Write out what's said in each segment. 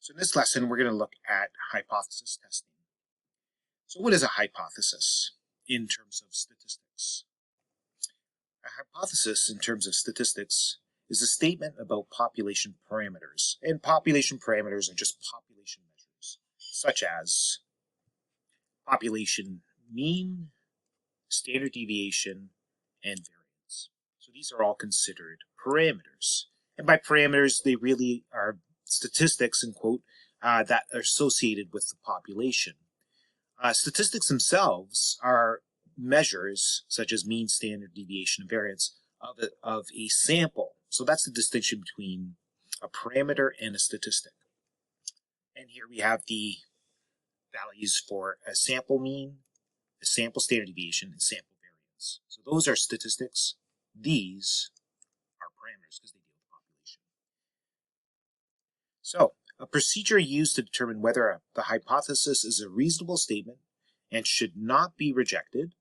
So in this lesson, we're going to look at hypothesis testing. So what is a hypothesis in terms of statistics? A hypothesis in terms of statistics is a statement about population parameters. And population parameters are just population measures, such as population mean, standard deviation, and variance. So these are all considered parameters. And by parameters, they really are statistics, in quote, that are associated with the population. Statistics themselves are measures such as mean, standard deviation, and variance of a sample. So that's the distinction between a parameter and a statistic. And here we have the values for a sample mean, a sample standard deviation, and sample variance. So those are statistics. These are parameters because they deal with population. So a procedure used to determine whether the hypothesis is a reasonable statement and should not be rejected,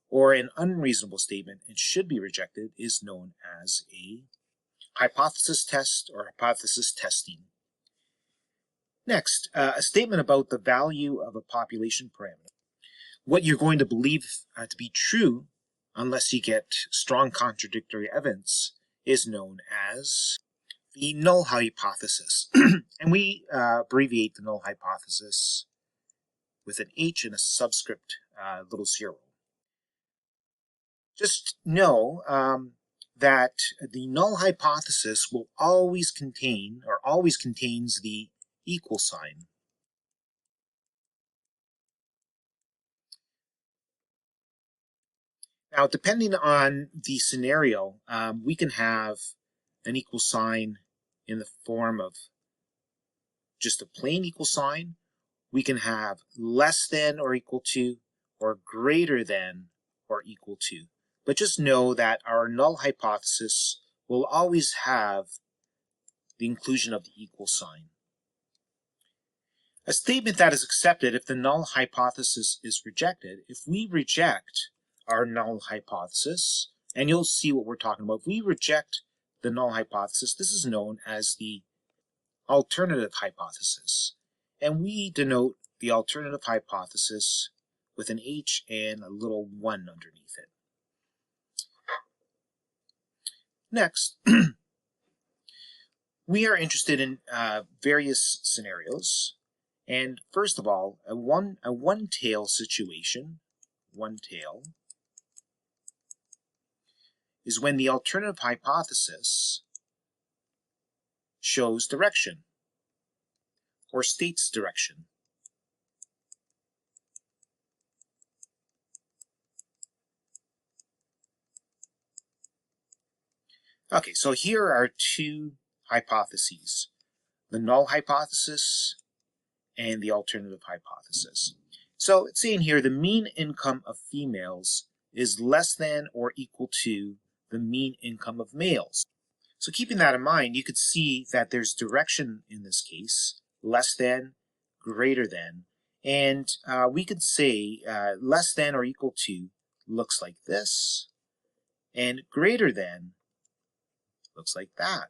or an unreasonable statement and should be rejected, is known as a hypothesis test or hypothesis testing. Next, a statement about the value of a population parameter. What you're going to believe to be true, unless you get strong contradictory evidence, is known as the null hypothesis. And we abbreviate the null hypothesis with an H and a subscript little 0. Just know that the null hypothesis will always contain, or always contains, the equal sign. Now, depending on the scenario, we can have an equal sign in the form of just a plain equal sign. We can have less than or equal to, or greater than or equal to. But just know that our null hypothesis will always have the inclusion of the equal sign. A statement that is accepted if the null hypothesis is rejected. If we reject our null hypothesis, and you'll see what we're talking about, if we reject the null hypothesis, this is known as the alternative hypothesis. And we denote the alternative hypothesis with an H and a little 1 underneath it. Next, we are interested in various scenarios. And first of all, a one-tail situation, one-tail, is when the alternative hypothesis shows direction or states direction. Okay, so here are two hypotheses, the null hypothesis and the alternative hypothesis. So it's saying here the mean income of females is less than or equal to the mean income of males. So keeping that in mind, you could see that there's direction in this case, less than, greater than, and we could say less than or equal to looks like this, and greater than looks like that.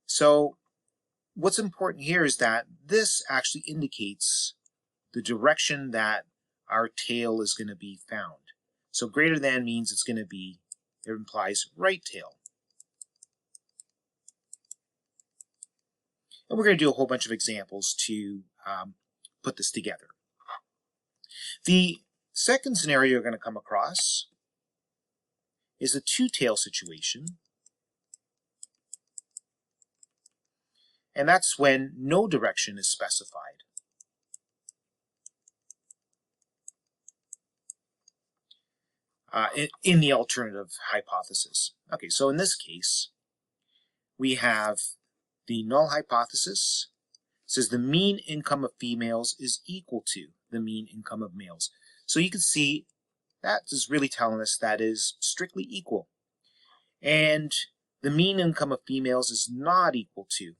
So what's important here is that this actually indicates the direction that our tail is going to be found. So greater than means it's going to be, it implies right tail. And we're going to do a whole bunch of examples to put this together. The second scenario you're going to come across is a two-tail situation. And that's when no direction is specified. In the alternative hypothesis. Okay, so in this case, we have the null hypothesis. It says the mean income of females is equal to the mean income of males. So you can see that is really telling us that is strictly equal. And the mean income of females is not equal to.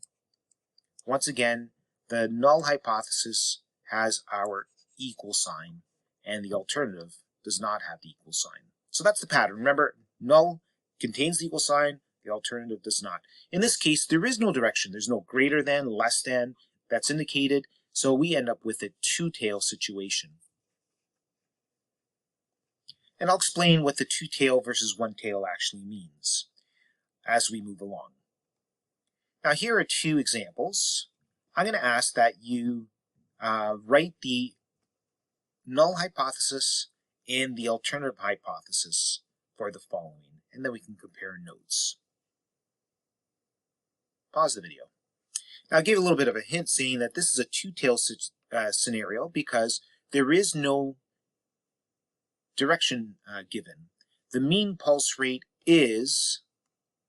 Once again, the null hypothesis has our equal sign, and the alternative does not have the equal sign. So that's the pattern. Remember, null contains the equal sign, the alternative does not. In this case, there is no direction. There's no greater than, less than. that's indicated, so we end up with a two-tail situation. And I'll explain what the two-tail versus one-tail actually means as we move along. Now here are two examples. I'm going to ask that you write the null hypothesis and the alternative hypothesis for the following, and then we can compare notes. Pause the video. Now, I gave a little bit of a hint saying that this is a two-tail scenario because there is no direction given. The mean pulse rate is,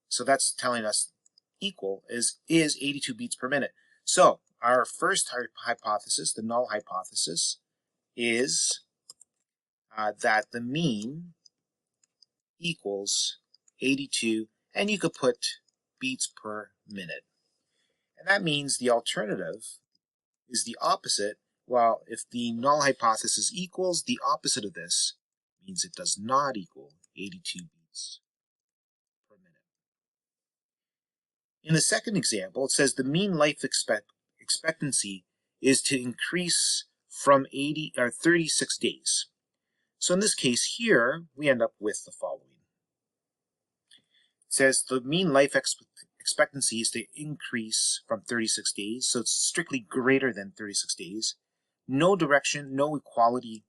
so that's telling us equal, is 82 beats per minute. So our first hypothesis, the null hypothesis, is that the mean equals 82, and you could put beats per minute. And that means the alternative is the opposite. Well, if the null hypothesis equals, the opposite of this means it does not equal 82 beats per minute. In the second example, it says the mean life expectancy is to increase from 36 days. So in this case here, we end up with the following. It says the mean life expectancy is to increase from 36 days, so it's strictly greater than 36 days. No direction, no equality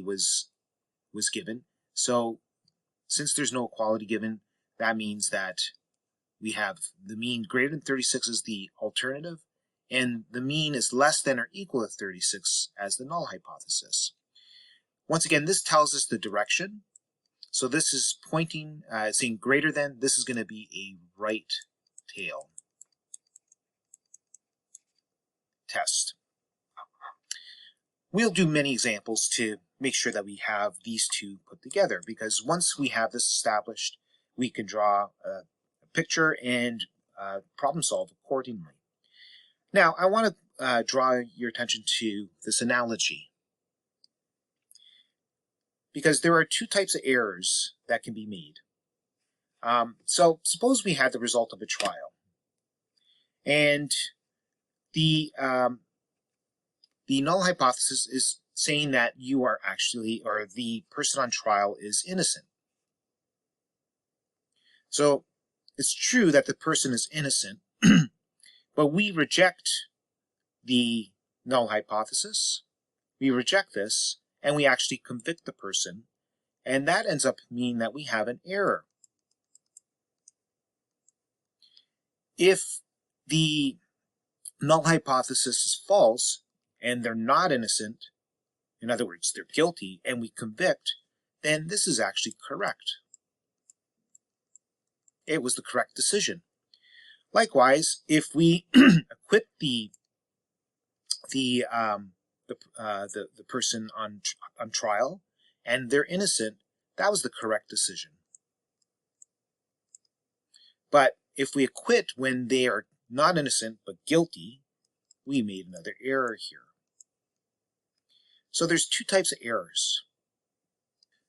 was given. So since there's no equality given, that means that we have the mean greater than 36 as the alternative, and the mean is less than or equal to 36 as the null hypothesis. Once again, this tells us the direction. So this is pointing, saying greater than, this is going to be a right tail test. We'll do many examples to make sure that we have these two put together, because once we have this established, we can draw a picture and problem solve accordingly. Now, I want to draw your attention to this analogy, because there are two types of errors that can be made. So suppose we had the result of a trial, and the null hypothesis is saying that you are actually, or the person on trial is innocent. So it's true that the person is innocent, but we reject the null hypothesis. We reject this, and we actually convict the person, and that ends up meaning that we have an error. If the null hypothesis is false and they're not innocent, in other words, they're guilty, and we convict, then this is actually correct. It was the correct decision. Likewise, if we acquit the person on trial and they're innocent, that was the correct decision. But if we acquit when they are not innocent but guilty, we made another error here. So there's two types of errors.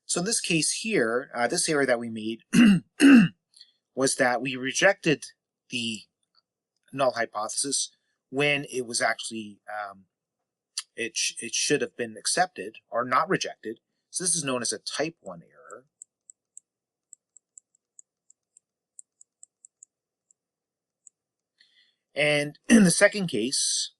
So in this case here, this error that we made was that we rejected the null hypothesis when it was actually, it should have been accepted or not rejected. So this is known as a type 1 error. And in the second case,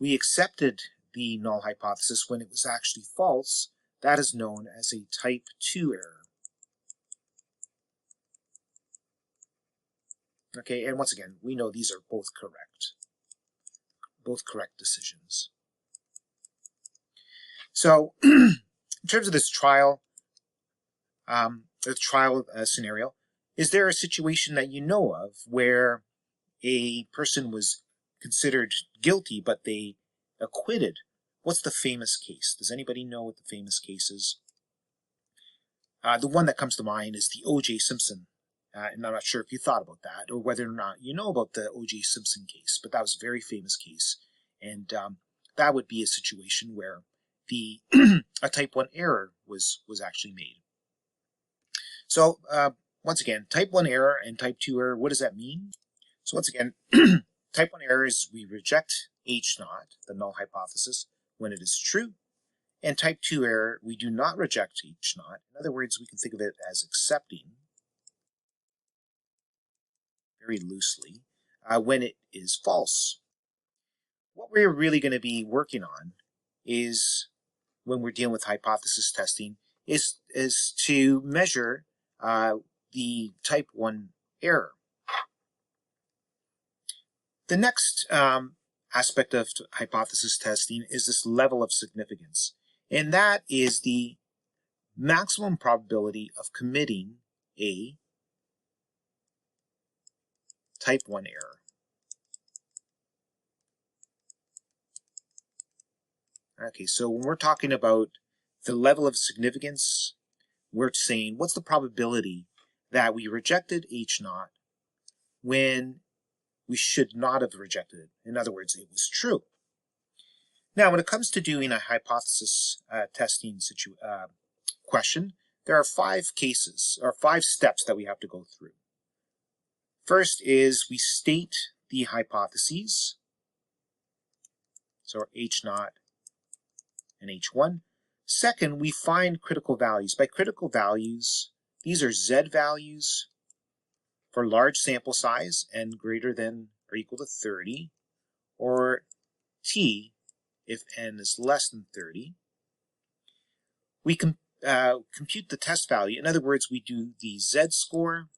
we accepted the null hypothesis when it was actually false. That is known as a type 2 error. Okay, and once again, we know these are both correct decisions. So, in terms of this trial, scenario, is there a situation that you know of where a person was considered guilty but they acquitted? What's the famous case? Does anybody know what the famous case is? The one that comes to mind is the O.J. Simpson. And I'm not sure if you thought about that or whether or not you know about the O.J. Simpson case, but that was a very famous case. And that would be a situation where the a type 1 error was actually made. So once again, type 1 error and type 2 error, what does that mean? So once again, type 1 error is we reject H naught, the null hypothesis, when it is true. And type 2 error, we do not reject H naught. In other words, we can think of it as accepting, very loosely, when it is false. What we're really going to be working on is, when we're dealing with hypothesis testing, is to measure the type 1 error. The next aspect of hypothesis testing is this level of significance, and that is the maximum probability of committing a type 1 error. Okay, so when we're talking about the level of significance, we're saying what's the probability that we rejected H naught when we should not have rejected it. In other words, it was true. Now, when it comes to doing a hypothesis testing question, there are 5 cases, or 5 steps that we have to go through. First is we state the hypotheses, so H naught and H1. Second, we find critical values. By critical values, these are Z values for large sample size and greater than or equal to 30, or T if n is less than 30. We compute the test value. In other words, we do the Z-score,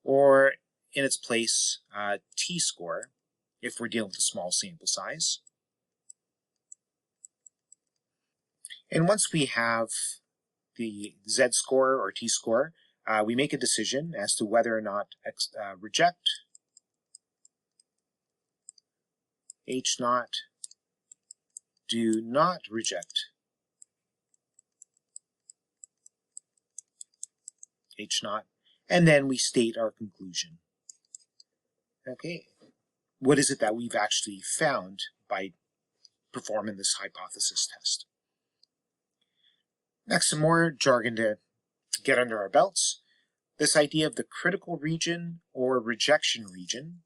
or in its place, T-score, if we're dealing with a small sample size. And once we have the Z-score or T-score, we make a decision as to whether or not reject H naught, do not reject H naught, and then we state our conclusion. Okay, what is it that we've actually found by performing this hypothesis test? Next, some more jargon to get under our belts. This idea of the critical region or rejection region.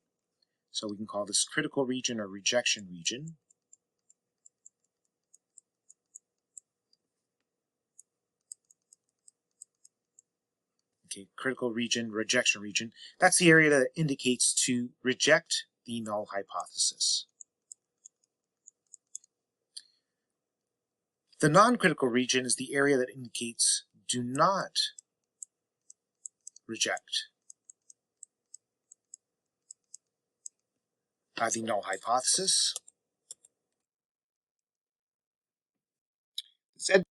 So we can call this critical region or rejection region. Okay, critical region, rejection region. That's the area that indicates to reject the null hypothesis. The non-critical region is the area that indicates do not reject the null hypothesis. The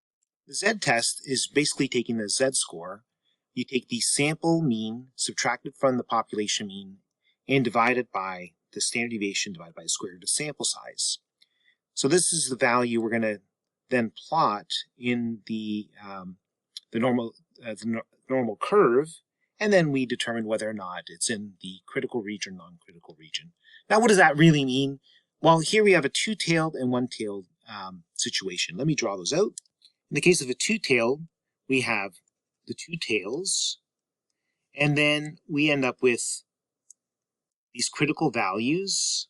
Z-test is basically taking the Z-score. You take the sample mean subtracted from the population mean and divided by the standard deviation divided by the square root of sample size. So this is the value we're going to then plot in the normal curve, and then we determine whether or not it's in the critical region or non-critical region. Now, what does that really mean? Well, here we have a two-tailed and one-tailed situation. Let me draw those out. In the case of a two-tailed, we have the two tails, and then we end up with these critical values.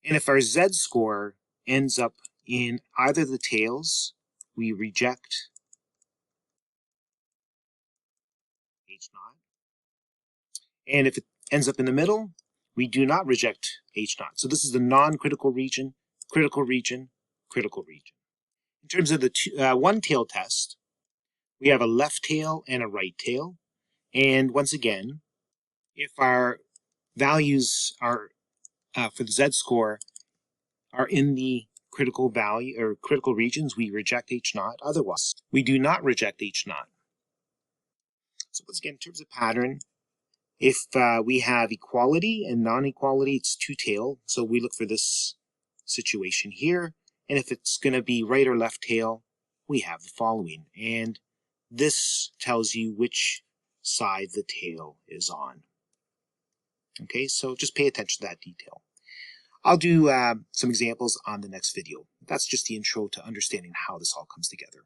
And if our Z-score ends up in either the tails, we reject H naught. And if it ends up in the middle, we do not reject H naught. So this is the non-critical region, critical region, critical region. In terms of the one-tail test, we have a left tail and a right tail. And once again, if our values are for the Z-score are in the critical value or critical regions, we reject H naught. Otherwise, we do not reject H naught. So once again, in terms of pattern, if we have equality and non-equality, it's two-tailed. So we look for this situation here. And if it's going to be right or left tail, we have the following. And this tells you which side the tail is on. Okay, so just pay attention to that detail. I'll do some examples on the next video. That's just the intro to understanding how this all comes together.